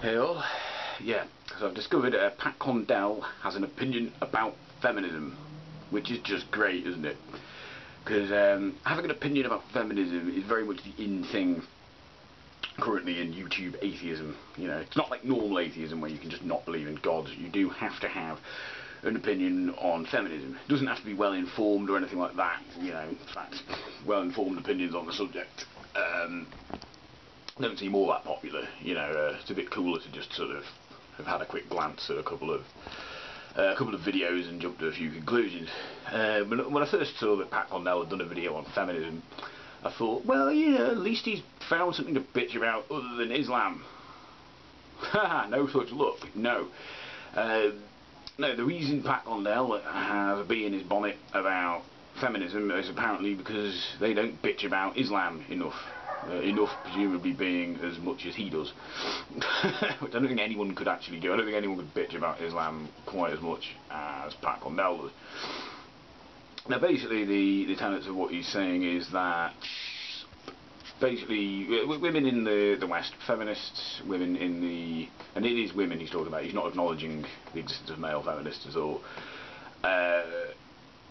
Hey all, yeah, so I've discovered Pat Condell has an opinion about feminism, which is just great, isn't it? Because having an opinion about feminism is very much the in thing currently in YouTube atheism. You know, it's not like normal atheism where you can just not believe in God. You do have to have an opinion on feminism. It doesn't have to be well informed or anything like that. You know, in fact, well informed opinions on the subject don't seem all that popular. You know, it's a bit cooler to just sort of have had a quick glance at a couple of videos and jumped to a few conclusions. When I first saw that Pat Condell had done a video on feminism, I thought, well, yeah, at least he's found something to bitch about other than Islam. Haha, no such luck. No. No, the reason Pat Condell has a bee in his bonnet about feminism is apparently because they don't bitch about Islam enough. Enough presumably being as much as he does. Which I don't think anyone could actually do. I don't think anyone could bitch about Islam quite as much as Pat Condell does. Now basically the tenets of what he's saying is that basically women in the West, feminists, women in the, and it is women he's talking about, he's not acknowledging the existence of male feminists at all.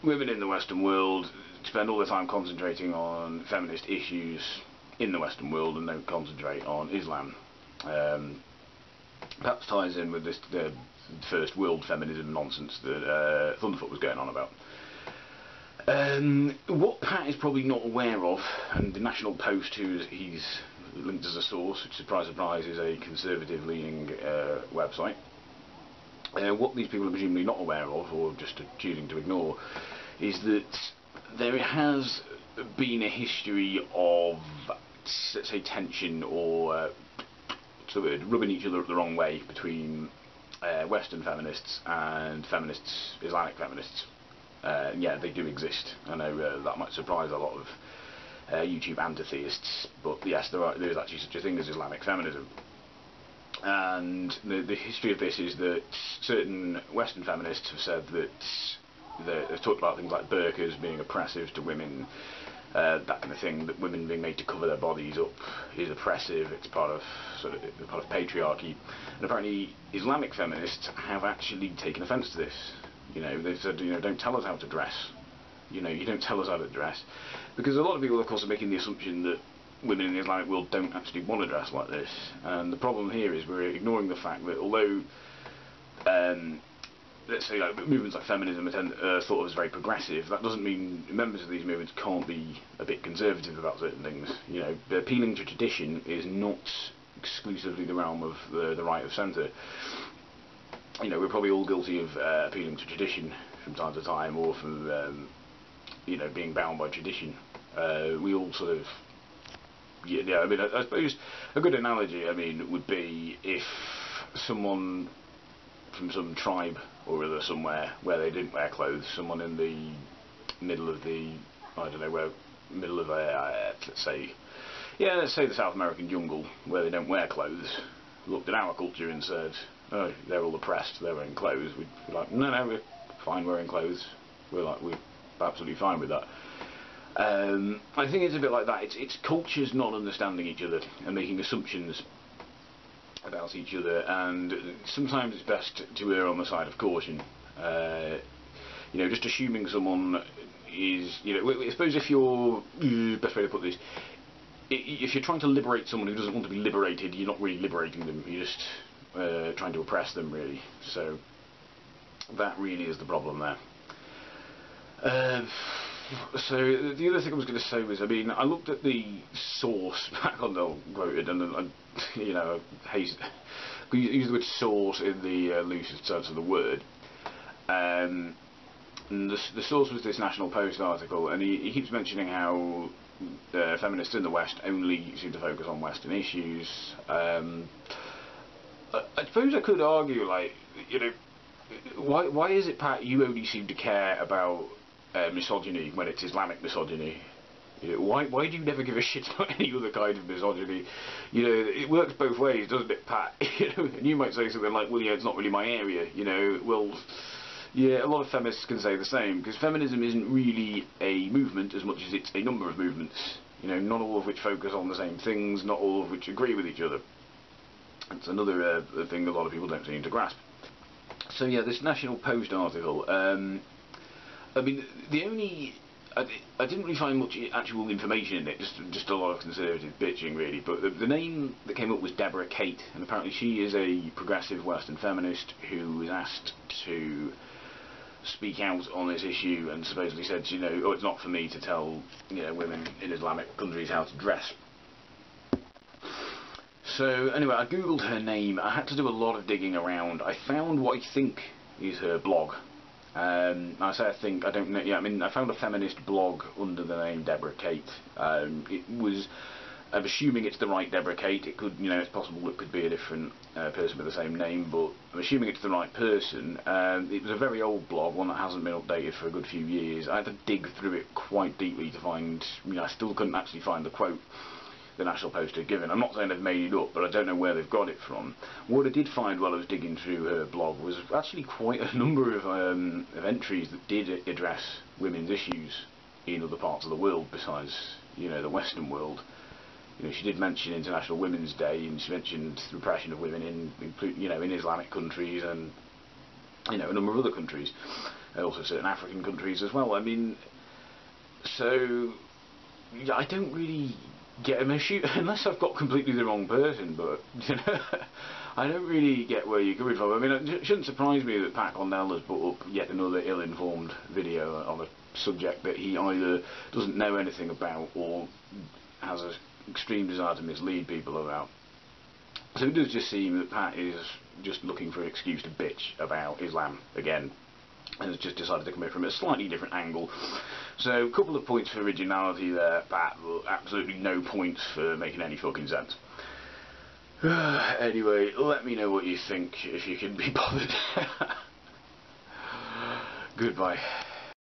Women in the Western world spend all their time concentrating on feminist issues in the Western world and don't concentrate on Islam. Perhaps ties in with this the first world feminism nonsense that Thunderfoot was going on about. What Pat is probably not aware of, and the National Post, who he's linked as a source, which, surprise surprise, is a conservative leaning website, what these people are presumably not aware of, or just choosing to ignore, is that there has been a history of, let's say, tension or sort of rubbing each other up the wrong way between Western feminists and feminists, Islamic feminists. Yeah, they do exist. I know that might surprise a lot of YouTube anti-theists, but yes, there is actually such a thing as Islamic feminism. And the history of this is that certain Western feminists have said that they've talked about things like burqas being oppressive to women, that kind of thing, that women being made to cover their bodies up is oppressive, it's part of patriarchy. And apparently Islamic feminists have actually taken offence to this. You know, they've said, you know, don't tell us how to dress. You know, you don't tell us how to dress. Because a lot of people, of course, are making the assumption that women in the Islamic world don't actually want to dress like this. And the problem here is we're ignoring the fact that although, let's say, like, movements like feminism are thought of as very progressive, that doesn't mean members of these movements can't be a bit conservative about certain things. You know, appealing to tradition is not exclusively the realm of the right of centre. You know, we're probably all guilty of appealing to tradition from time to time, or from, you know, being bound by tradition. We all sort of, yeah, I mean, I suppose a good analogy, I mean, would be if someone from some tribe or other somewhere where they didn't wear clothes, someone in the middle of the, I don't know, where, middle of a, let's say the South American jungle, where they don't wear clothes, looked at our culture and said, oh, they're all oppressed, they're wearing clothes, we'd be like, no, we're fine wearing clothes, we're absolutely fine with that. I think it's a bit like that. It's cultures not understanding each other and making assumptions about each other, and sometimes it's best to err on the side of caution. You know, just assuming someone is, you know, I suppose if you're, best way to put this, if you're trying to liberate someone who doesn't want to be liberated, you're not really liberating them, you're just trying to oppress them, really. So that really is the problem there. So the other thing I was going to say was, I mean, I looked at the source Pat Condell quoted, and you know, we use the word source in the loosest sense of the word. And the source was this National Post article, and he keeps mentioning how feminists in the West only seem to focus on Western issues. I suppose I could argue, like, you know, why is it, Pat, you only seem to care about misogyny when it's Islamic misogyny? You know, why do you never give a shit about any other kind of misogyny? You know, it works both ways, doesn't it, Pat? You know, and you might say something like, well, yeah, it's not really my area. You know, well, yeah, a lot of feminists can say the same, because feminism isn't really a movement as much as it's a number of movements. You know, not all of which focus on the same things, not all of which agree with each other. It's another thing a lot of people don't seem to grasp. So yeah, this National Post article, I mean, the only... I didn't really find much actual information in it, just a lot of conservative bitching really, but the name that came up was Deborah Kate, and apparently she is a progressive Western feminist who was asked to speak out on this issue and supposedly said, you know, oh, it's not for me to tell, you know, women in Islamic countries how to dress. So anyway, I googled her name. I had to do a lot of digging around. I found what I think is her blog. I say I think, I don't know, yeah, I mean, I found a feminist blog under the name Deborah Kate. It was, I'm assuming it's the right Deborah Kate. It could, you know, it's possible it could be a different person with the same name, but I'm assuming it's the right person. It was a very old blog, one that hasn't been updated for a good few years. I had to dig through it quite deeply to find, you know, I still couldn't actually find the quote the National Post had given. I'm not saying they've made it up, but I don't know where they've got it from. What I did find while I was digging through her blog was actually quite a number of entries that did address women's issues in other parts of the world besides, you know, the Western world. You know, she did mention International Women's Day, and she mentioned the repression of women in Islamic countries and, you know, a number of other countries, and also certain African countries as well. I mean, so yeah, I don't really get an issue unless I've got completely the wrong person, but you know, I don't really get where you're coming from. I mean, it shouldn't surprise me that Pat Condell has put up yet another ill-informed video on a subject that he either doesn't know anything about or has an extreme desire to mislead people about. So it does just seem that Pat is just looking for an excuse to bitch about Islam again, and has just decided to come in from a slightly different angle. So, a couple of points for originality there, Pat, but absolutely no points for making any fucking sense. Anyway, let me know what you think, if you can be bothered. Goodbye.